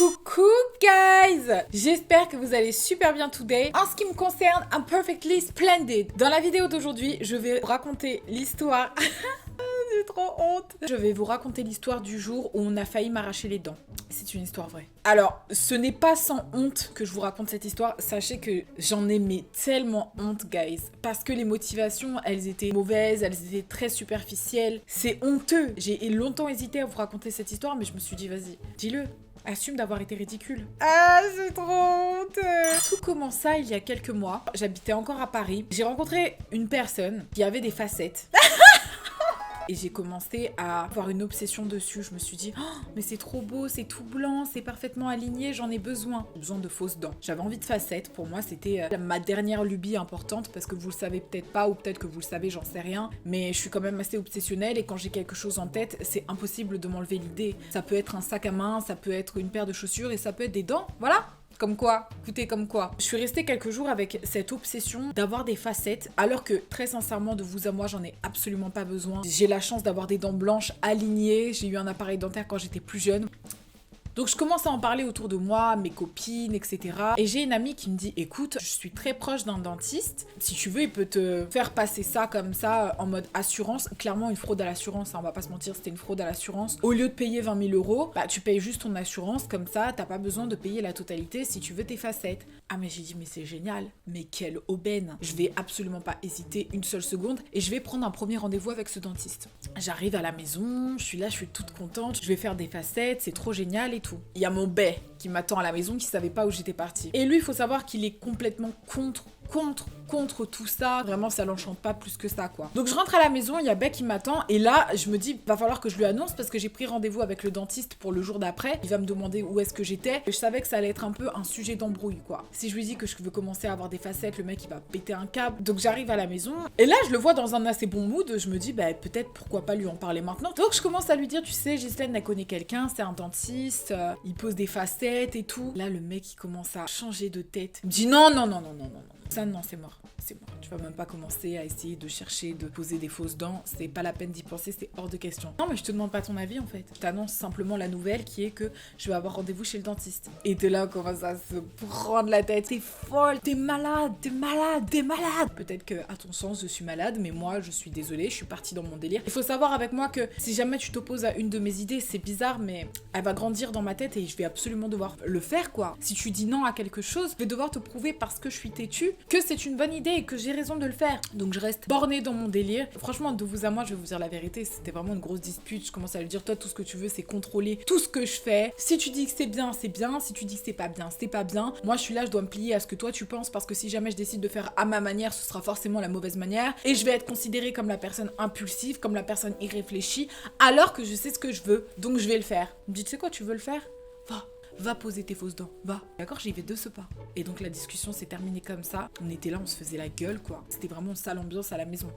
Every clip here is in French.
Coucou guys! J'espère que vous allez super bien today. En ce qui me concerne, I'm perfectly splendid. Dans la vidéo d'aujourd'hui, je vais vous raconter l'histoire... J'ai trop honte. Je vais vous raconter l'histoire du jour où on a failli m'arracher les dents. C'est une histoire vraie. Alors, ce n'est pas sans honte que je vous raconte cette histoire. Sachez que j'en ai mais tellement honte, guys. Parce que les motivations, elles étaient mauvaises, elles étaient très superficielles. C'est honteux. J'ai longtemps hésité à vous raconter cette histoire, mais je me suis dit, vas-y, dis-le. Assume d'avoir été ridicule. Ah, j'ai trop honte. Tout commença il y a quelques mois. J'habitais encore à Paris. J'ai rencontré une personne qui avait des facettes. Et j'ai commencé à avoir une obsession dessus. Je me suis dit, oh, mais c'est trop beau, c'est tout blanc, c'est parfaitement aligné, j'en ai besoin. J'ai besoin de fausses dents. J'avais envie de facettes. Pour moi, c'était ma dernière lubie importante parce que vous le savez peut-être pas ou peut-être que vous le savez, j'en sais rien. Mais je suis quand même assez obsessionnelle et quand j'ai quelque chose en tête, c'est impossible de m'enlever l'idée. Ça peut être un sac à main, ça peut être une paire de chaussures et ça peut être des dents. Voilà. Comme quoi, écoutez, comme quoi. Je suis restée quelques jours avec cette obsession d'avoir des facettes, alors que très sincèrement, de vous à moi, j'en ai absolument pas besoin. J'ai la chance d'avoir des dents blanches alignées, j'ai eu un appareil dentaire quand j'étais plus jeune. Donc je commence à en parler autour de moi, mes copines, etc. Et j'ai une amie qui me dit, écoute, je suis très proche d'un dentiste. Si tu veux, il peut te faire passer ça comme ça, en mode assurance. Clairement, une fraude à l'assurance, hein, on va pas se mentir, c'était une fraude à l'assurance. Au lieu de payer 20 000 €, bah tu payes juste ton assurance, comme ça, t'as pas besoin de payer la totalité si tu veux tes facettes. Ah mais j'ai dit, mais c'est génial, mais quelle aubaine. Je vais absolument pas hésiter une seule seconde et je vais prendre un premier rendez-vous avec ce dentiste. J'arrive à la maison, je suis là, je suis toute contente, je vais faire des facettes, c'est trop génial et tout. Il y a mon bé qui m'attend à la maison qui savait pas où j'étais partie. Et lui, il faut savoir qu'il est complètement contre tout ça. Vraiment, ça l'enchante pas plus que ça, quoi. Donc je rentre à la maison, il y a Beck qui m'attend et là, je me dis, va falloir que je lui annonce parce que j'ai pris rendez-vous avec le dentiste pour le jour d'après. Il va me demander où est-ce que j'étais et je savais que ça allait être un peu un sujet d'embrouille, quoi. Si je lui dis que je veux commencer à avoir des facettes, le mec, il va péter un câble. Donc j'arrive à la maison et là, je le vois dans un assez bon mood. Je me dis, bah peut-être pourquoi pas lui en parler maintenant. Donc je commence à lui dire, tu sais, Ghislaine, elle connaît quelqu'un, c'est un dentiste, il pose des facettes et tout. Là, le mec, il commence à changer de tête. Il me dit, non. Ça, non, c'est mort. C'est mort. Tu vas même pas commencer à essayer de chercher, de poser des fausses dents. C'est pas la peine d'y penser, c'est hors de question. Non, mais je te demande pas ton avis, en fait. Je t'annonce simplement la nouvelle qui est que je vais avoir rendez-vous chez le dentiste. Et de là, on commence à se prendre la tête. T'es folle, t'es malade. Peut-être que, à ton sens, je suis malade, mais moi, je suis désolée, je suis partie dans mon délire. Il faut savoir avec moi que si jamais tu t'opposes à une de mes idées, c'est bizarre, mais elle va grandir dans ma tête et je vais absolument devoir le faire, quoi. Si tu dis non à quelque chose, je vais devoir te prouver parce que je suis têtue que c'est une bonne idée et que j'ai raison de le faire. Donc je reste bornée dans mon délire. Franchement, de vous à moi, je vais vous dire la vérité, c'était vraiment une grosse dispute. Je commence à lui dire, toi, tout ce que tu veux, c'est contrôler tout ce que je fais. Si tu dis que c'est bien, c'est bien. Si tu dis que c'est pas bien, c'est pas bien. Moi, je suis là, je dois me plier à ce que toi, tu penses parce que si jamais je décide de faire à ma manière, ce sera forcément la mauvaise manière et je vais être considérée comme la personne impulsive, comme la personne irréfléchie, alors que je sais ce que je veux. Donc je vais le faire. Il me dit, tu sais quoi, tu veux le faire? Va poser tes fausses dents, va. D'accord, j'y vais de ce pas. Et donc la discussion s'est terminée comme ça. On était là, on se faisait la gueule, quoi. C'était vraiment une sale ambiance à la maison.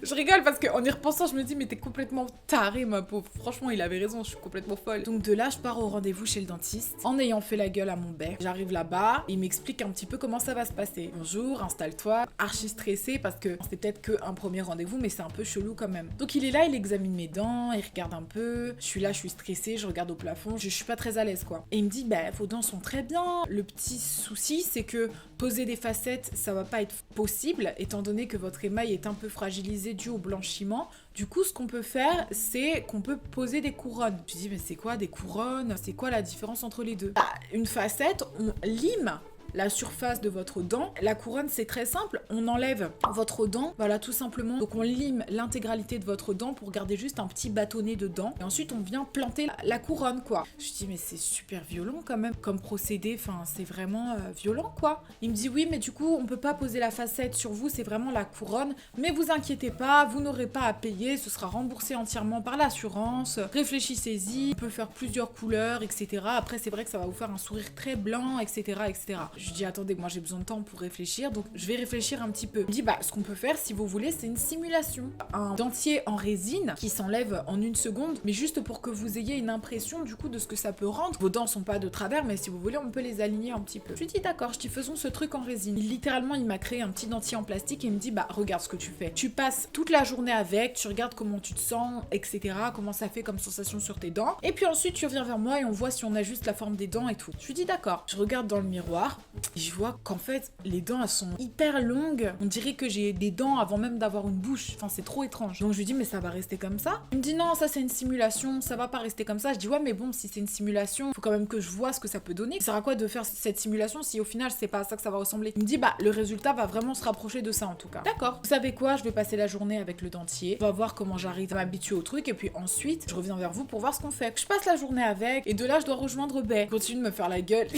Je rigole parce qu'en y repensant, je me dis, mais t'es complètement tarée, ma pauvre. Franchement, il avait raison, je suis complètement folle. Donc de là, je pars au rendez-vous chez le dentiste, en ayant fait la gueule à mon bec. J'arrive là-bas, il m'explique un petit peu comment ça va se passer. Bonjour, installe-toi. Archi stressée parce que c'est peut-être qu'un premier rendez-vous, mais c'est un peu chelou quand même. Donc il est là, il examine mes dents, il regarde un peu. Je suis là, je suis stressée, je regarde au plafond. Je suis pas très à l'aise, quoi. Et il me dit, bah, vos dents sont très bien. Le petit souci, c'est que poser des facettes, ça va pas être possible, étant donné que votre émail est un peu fragilisé dû au blanchiment. Du coup, ce qu'on peut faire, c'est qu'on peut poser des couronnes. Je dis, mais c'est quoi des couronnes? C'est quoi la différence entre les deux? Bah, une facette, on lime la surface de votre dent. La couronne, c'est très simple. On enlève votre dent, voilà, tout simplement. Donc, on lime l'intégralité de votre dent pour garder juste un petit bâtonnet de dent. Et ensuite, on vient planter la couronne, quoi. Je dis, mais c'est super violent quand même comme procédé. Enfin, c'est vraiment violent, quoi. Il me dit, oui, mais du coup, on peut pas poser la facette sur vous. C'est vraiment la couronne. Mais vous inquiétez pas, vous n'aurez pas à payer. Ce sera remboursé entièrement par l'assurance. Réfléchissez-y. On peut faire plusieurs couleurs, etc. Après, c'est vrai que ça va vous faire un sourire très blanc, etc., etc. Je lui dis attendez, moi j'ai besoin de temps pour réfléchir, donc je vais réfléchir un petit peu. Il me dit bah ce qu'on peut faire si vous voulez c'est une simulation. Un dentier en résine qui s'enlève en 1 seconde, mais juste pour que vous ayez une impression du coup de ce que ça peut rendre. Vos dents sont pas de travers, mais si vous voulez on peut les aligner un petit peu. Je lui dis d'accord, je dis faisons ce truc en résine. Littéralement il m'a créé un petit dentier en plastique et il me dit bah regarde ce que tu fais. Tu passes toute la journée avec, tu regardes comment tu te sens, etc. Comment ça fait comme sensation sur tes dents. Et puis ensuite tu reviens vers moi et on voit si on ajuste la forme des dents et tout. Je lui dis d'accord. Je regarde dans le miroir et je vois qu'en fait les dents elles sont hyper longues. On dirait que j'ai des dents avant même d'avoir une bouche. Enfin c'est trop étrange. Donc je lui dis mais ça va rester comme ça? Il me dit non, ça c'est une simulation, ça va pas rester comme ça. Je dis ouais mais bon si c'est une simulation, faut quand même que je vois ce que ça peut donner. Ça sert à quoi de faire cette simulation si au final c'est pas à ça que ça va ressembler? Il me dit bah le résultat va vraiment se rapprocher de ça en tout cas. D'accord. Vous savez quoi? Je vais passer la journée avec le dentier. On va voir comment j'arrive à m'habituer au truc et puis ensuite je reviens vers vous pour voir ce qu'on fait. Je passe la journée avec et de là je dois rejoindre Bay. Il continue de me faire la gueule.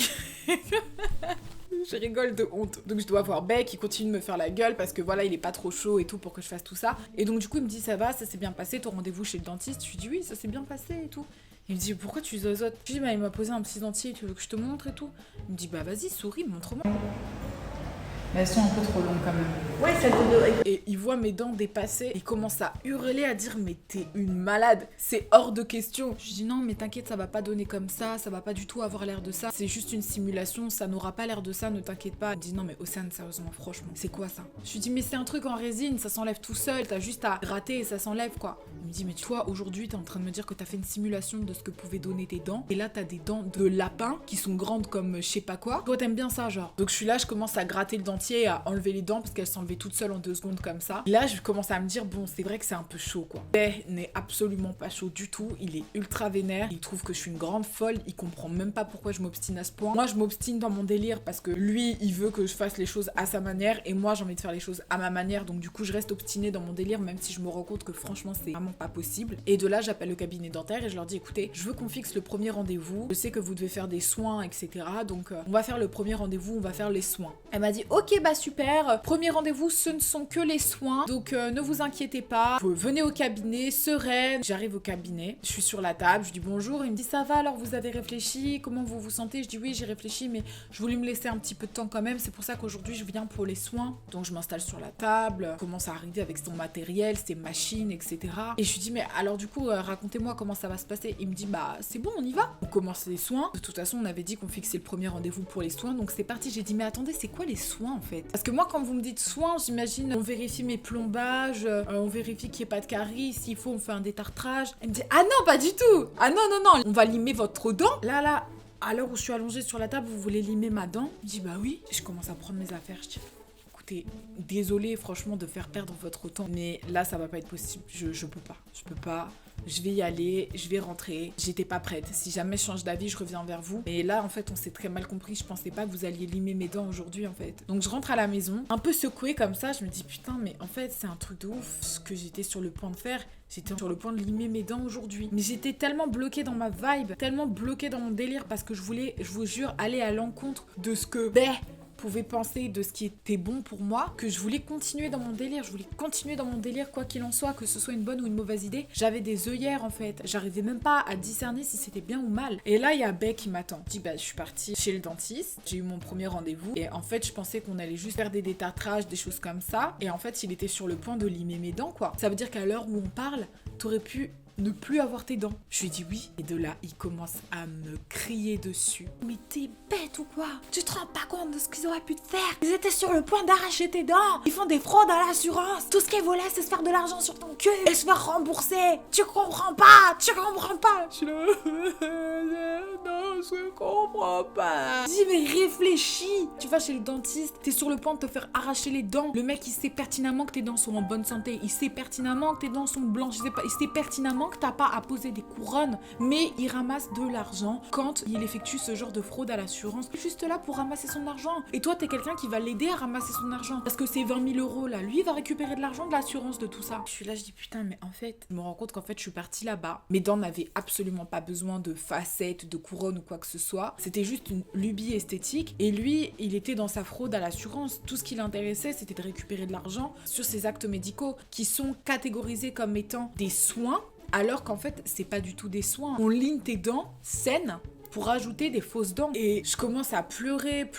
Je rigole de honte. Donc je dois voir Beck qui continue de me faire la gueule parce que voilà il est pas trop chaud et tout pour que je fasse tout ça. Et donc du coup il me dit ça va, ça s'est bien passé, ton rendez-vous chez le dentiste? Je lui dis oui ça s'est bien passé et tout. Il me dit pourquoi tu zozotes? Je lui dis bah il m'a posé un petit dentier, tu veux que je te montre et tout? Il me dit bah vas-y souris, montre-moi. Mais elles sont un peu trop longues quand même. Ouais, ça te... Et il voit mes dents dépasser, il commence à hurler, à dire mais t'es une malade, c'est hors de question. Je dis non mais t'inquiète, ça va pas donner comme ça va pas du tout avoir l'air de ça, c'est juste une simulation, ça n'aura pas l'air de ça, ne t'inquiète pas. Il me dit non mais Océane sérieusement franchement, c'est quoi ça? Je lui dis mais c'est un truc en résine, ça s'enlève tout seul, t'as juste à gratter et ça s'enlève quoi. Il me dit mais toi aujourd'hui t'es en train de me dire que t'as fait une simulation de ce que pouvaient donner tes dents, et là t'as des dents de lapin qui sont grandes comme je sais pas quoi. Toi t'aimes bien ça genre. Donc je suis là, je commence à gratter le dentier, à enlever les dents parce qu'elles s'enlevaient toutes seules en 2 secondes comme ça. Et là je commence à me dire bon c'est vrai que c'est un peu chaud quoi. Bay n'est absolument pas chaud du tout, il est ultra vénère, il trouve que je suis une grande folle, il comprend même pas pourquoi je m'obstine à ce point. Moi je m'obstine dans mon délire parce que lui il veut que je fasse les choses à sa manière et moi j'ai envie de faire les choses à ma manière, donc du coup je reste obstinée dans mon délire même si je me rends compte que franchement c'est vraiment pas possible. Et de là j'appelle le cabinet dentaire et je leur dis écoutez je veux qu'on fixe le premier rendez-vous, je sais que vous devez faire des soins etc, donc on va faire le premier rendez-vous, on va faire les soins. Elle m'a dit ok bah super, premier rendez-vous ce ne sont que les soins, donc ne vous inquiétez pas, vous venez au cabinet sereine. J'arrive au cabinet, je suis sur la table, je dis bonjour, il me dit ça va alors vous avez réfléchi, comment vous vous sentez? Je dis oui j'ai réfléchi mais je voulais me laisser un petit peu de temps quand même, c'est pour ça qu'aujourd'hui je viens pour les soins. Donc je m'installe sur la table, commence à arriver avec son matériel, ses machines etc. Et je lui dis mais alors du coup racontez-moi comment ça va se passer. Il me dit bah c'est bon on y va, on commence les soins. De toute façon on avait dit qu'on fixait le premier rendez-vous pour les soins, donc c'est parti. J'ai dit mais attendez c'est quoi les soins en fait? Parce que moi quand vous me dites soins j'imagine on vérifie mes plombages, on vérifie qu'il n'y ait pas de caries, s'il faut on fait un détartrage. Elle me dit ah non pas du tout, ah non non non on va limer votre dent. Là à l'heure où je suis allongée sur la table vous voulez limer ma dent? Je dis bah oui. Je commence à prendre mes affaires, je dis écoutez, désolée franchement de faire perdre votre temps, mais là ça va pas être possible, je peux pas, je vais y aller, je vais rentrer, j'étais pas prête, si jamais je change d'avis je reviens vers vous, mais là en fait on s'est très mal compris, je pensais pas que vous alliez limer mes dents aujourd'hui en fait. Donc je rentre à la maison, un peu secouée comme ça, je me dis putain mais en fait c'est un truc de ouf ce que j'étais sur le point de faire. J'étais sur le point de limer mes dents aujourd'hui. Mais j'étais tellement bloquée dans ma vibe, tellement bloquée dans mon délire parce que je voulais, je vous jure, aller à l'encontre de ce que pouvais penser, de ce qui était bon pour moi, que je voulais continuer dans mon délire. Je voulais continuer dans mon délire quoi qu'il en soit, que ce soit une bonne ou une mauvaise idée. J'avais des œillères en fait. J'arrivais même pas à discerner si c'était bien ou mal. Et là, il y a Beck qui m'attend. Je dis bah je suis partie chez le dentiste. J'ai eu mon premier rendez-vous. Et en fait, je pensais qu'on allait juste faire des détartrages, des choses comme ça. Et en fait, il était sur le point de limer mes dents quoi. Ça veut dire qu'à l'heure où on parle, t'aurais pu ne plus avoir tes dents. Je lui dis oui. Et de là, il commence à me crier dessus. Mais t'es bête ou quoi? Tu te rends pas compte de ce qu'ils auraient pu te faire? Ils étaient sur le point d'arracher tes dents. Ils font des fraudes à l'assurance. Tout ce qu'ils voulaient, c'est se faire de l'argent sur ton cul et se faire rembourser. Tu comprends pas? Tu comprends pas? Je suis là... Non, je comprends pas. Je dis mais réfléchis. Tu vas chez le dentiste, t'es sur le point de te faire arracher les dents. Le mec, il sait pertinemment que tes dents sont en bonne santé. Il sait pertinemment que tes dents sont blanches. Je sais pas, il sait pertinemment que t'as pas à poser des couronnes, mais il ramasse de l'argent quand il effectue ce genre de fraude à l'assurance, juste là pour ramasser son argent. Et toi t'es quelqu'un qui va l'aider à ramasser son argent, parce que c'est 20 000 € là, lui il va récupérer de l'argent de l'assurance de tout ça. Je suis là, je dis putain mais en fait, je me rends compte qu'en fait je suis partie là-bas, mes dents n'avaient absolument pas besoin de facettes, de couronnes ou quoi que ce soit, c'était juste une lubie esthétique, et lui il était dans sa fraude à l'assurance. Tout ce qui l'intéressait c'était de récupérer de l'argent sur ses actes médicaux qui sont catégorisés comme étant des soins, alors qu'en fait, c'est pas du tout des soins. On ligne tes dents saines pour rajouter des fausses dents. Et je commence à pleurer.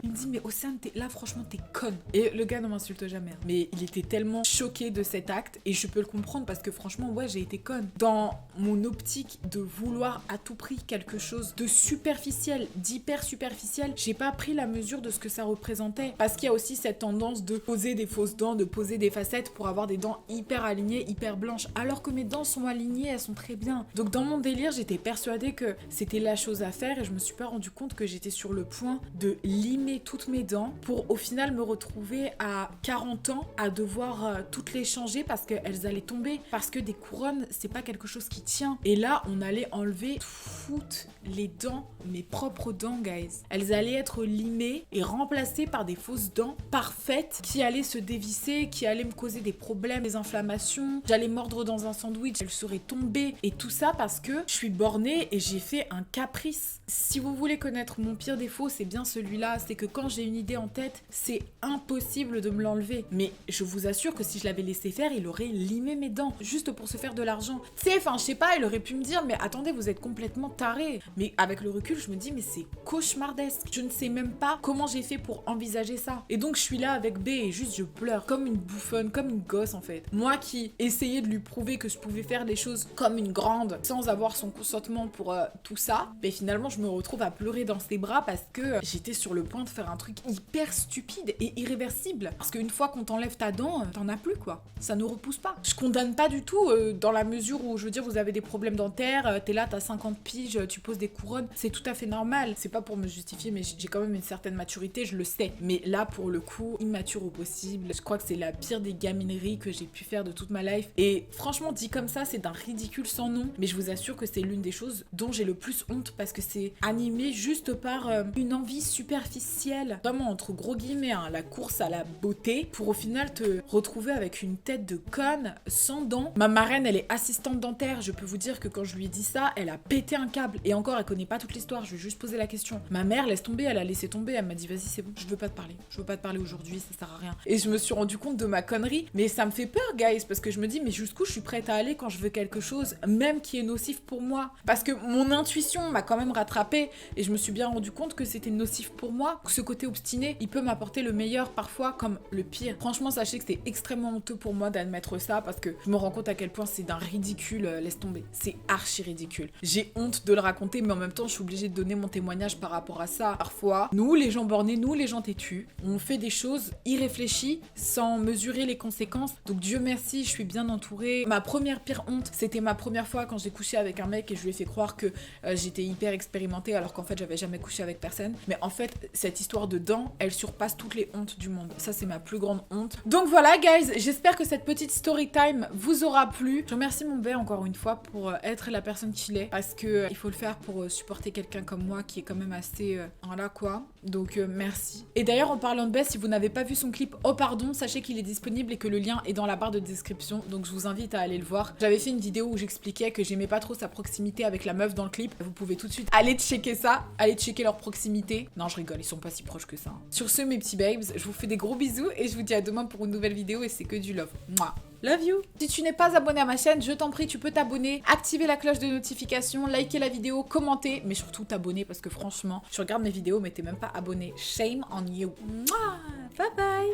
Il me dit, mais Océane, là franchement t'es conne. Et le gars ne m'insulte jamais. Mais il était tellement choqué de cet acte et je peux le comprendre parce que franchement, ouais, j'ai été conne. Dans mon optique de vouloir à tout prix quelque chose de superficiel, d'hyper superficiel, j'ai pas pris la mesure de ce que ça représentait. Parce qu'il y a aussi cette tendance de poser des fausses dents, de poser des facettes pour avoir des dents hyper alignées, hyper blanches. Alors que mes dents sont alignées, elles sont très bien. Donc dans mon délire, j'étais persuadée que c'était la chose à faire et je me suis pas rendu compte que j'étais sur le point de limer toutes mes dents pour au final me retrouver à 40 ans à devoir toutes les changer parce qu'elles allaient tomber. Parce que des couronnes, c'est pas quelque chose qui tient. Et là, on allait enlever toutes les dents, mes propres dents, guys. Elles allaient être limées et remplacées par des fausses dents parfaites qui allaient se dévisser, qui allaient me causer des problèmes, des inflammations. J'allais mordre dans un sandwich, elles seraient tombées. Et tout ça parce que je suis bornée et j'ai fait un caprice. Si vous voulez connaître mon pire défaut, c'est bien celui-là. C'est que quand j'ai une idée en tête, c'est impossible de me l'enlever. Mais je vous assure que si je l'avais laissé faire, il aurait limé mes dents, juste pour se faire de l'argent. Tu sais, enfin, je sais pas, il aurait pu me dire, mais attendez, vous êtes complètement taré. Mais avec le recul, je me dis, mais c'est cauchemardesque. Je ne sais même pas comment j'ai fait pour envisager ça. Et donc, je suis là avec B et juste je pleure comme une bouffonne, comme une gosse en fait. Moi qui essayais de lui prouver que je pouvais faire les choses comme une grande, sans avoir son consentement pour tout ça, mais finalement, je me retrouve à pleurer dans ses bras parce que j'étais sur le point de faire un truc hyper stupide et irréversible. Parce qu'une fois qu'on t'enlève ta dent, t'en as plus quoi. Ça ne repousse pas. Je condamne pas du tout dans la mesure où, je veux dire, vous avez des problèmes dentaires, t'es là, t'as 50 piges, tu poses des couronnes, c'est tout à fait normal. C'est pas pour me justifier, mais j'ai quand même une certaine maturité, je le sais. Mais là, pour le coup, immature au possible, je crois que c'est la pire des gamineries que j'ai pu faire de toute ma life. Et franchement, dit comme ça, c'est d'un ridicule sans nom, mais je vous assure que c'est l'une des choses dont j'ai le plus honte parce que c'est animé juste par une envie superficielle, vraiment entre gros guillemets, hein, la course à la beauté, pour au final te retrouver avec une tête de conne sans dents. Ma marraine, elle est assistante dentaire, je peux vous dire que quand je lui ai dit ça, elle a pété un câble. Et encore, elle connaît pas toute l'histoire, je lui ai juste posé la question. Ma mère, laisse tomber, elle a laissé tomber, elle m'a dit vas-y c'est bon, je veux pas te parler. Je veux pas te parler aujourd'hui, ça sert à rien. Et je me suis rendu compte de ma connerie, mais ça me fait peur, guys, parce que je me dis mais jusqu'où je suis prête à aller quand je veux quelque chose, même qui est nocif pour moi. Parce que mon intuition m'a quand même rattrapée et je me suis bien rendu compte que c'était nocif pour moi. Ce côté obstiné, il peut m'apporter le meilleur parfois comme le pire. Franchement, sachez que c'est extrêmement honteux pour moi d'admettre ça parce que je me rends compte à quel point c'est d'un ridicule, laisse tomber. C'est archi ridicule. J'ai honte de le raconter, mais en même temps, je suis obligée de donner mon témoignage par rapport à ça. Parfois, nous, les gens bornés, nous, les gens têtus, on fait des choses irréfléchies sans mesurer les conséquences. Donc Dieu merci, je suis bien entourée. Ma première pire honte, c'était ma première fois quand j'ai couché avec un mec et je lui ai fait croire que j'étais hyper expérimentée alors qu'en fait, j'avais jamais couché avec personne. Mais en fait, cette histoire de dents, elle surpasse toutes les hontes du monde. Ça, c'est ma plus grande honte. Donc voilà, guys, j'espère que cette petite story time vous aura plu. Je remercie mon bé encore une fois pour être la personne qu'il est parce que il faut le faire pour supporter quelqu'un comme moi qui est quand même assez voilà quoi. Donc merci. Et d'ailleurs en parlant de bé, si vous n'avez pas vu son clip Oh pardon, sachez qu'il est disponible et que le lien est dans la barre de description. Donc je vous invite à aller le voir. J'avais fait une vidéo où j'expliquais que j'aimais pas trop sa proximité avec la meuf dans le clip. Vous pouvez tout de suite aller checker ça, aller checker leur proximité. Non, je rigole, ils sont pas si proches que ça. Sur ce mes petits babes, je vous fais des gros bisous et je vous dis à demain pour une nouvelle vidéo et c'est que du love. Mouah. Love you. Si tu n'es pas abonné à ma chaîne, je t'en prie, tu peux t'abonner, activer la cloche de notification, liker la vidéo, commenter, mais surtout t'abonner parce que franchement, tu regardes mes vidéos mais t'es même pas abonné. Shame on you. Mouah. Bye bye.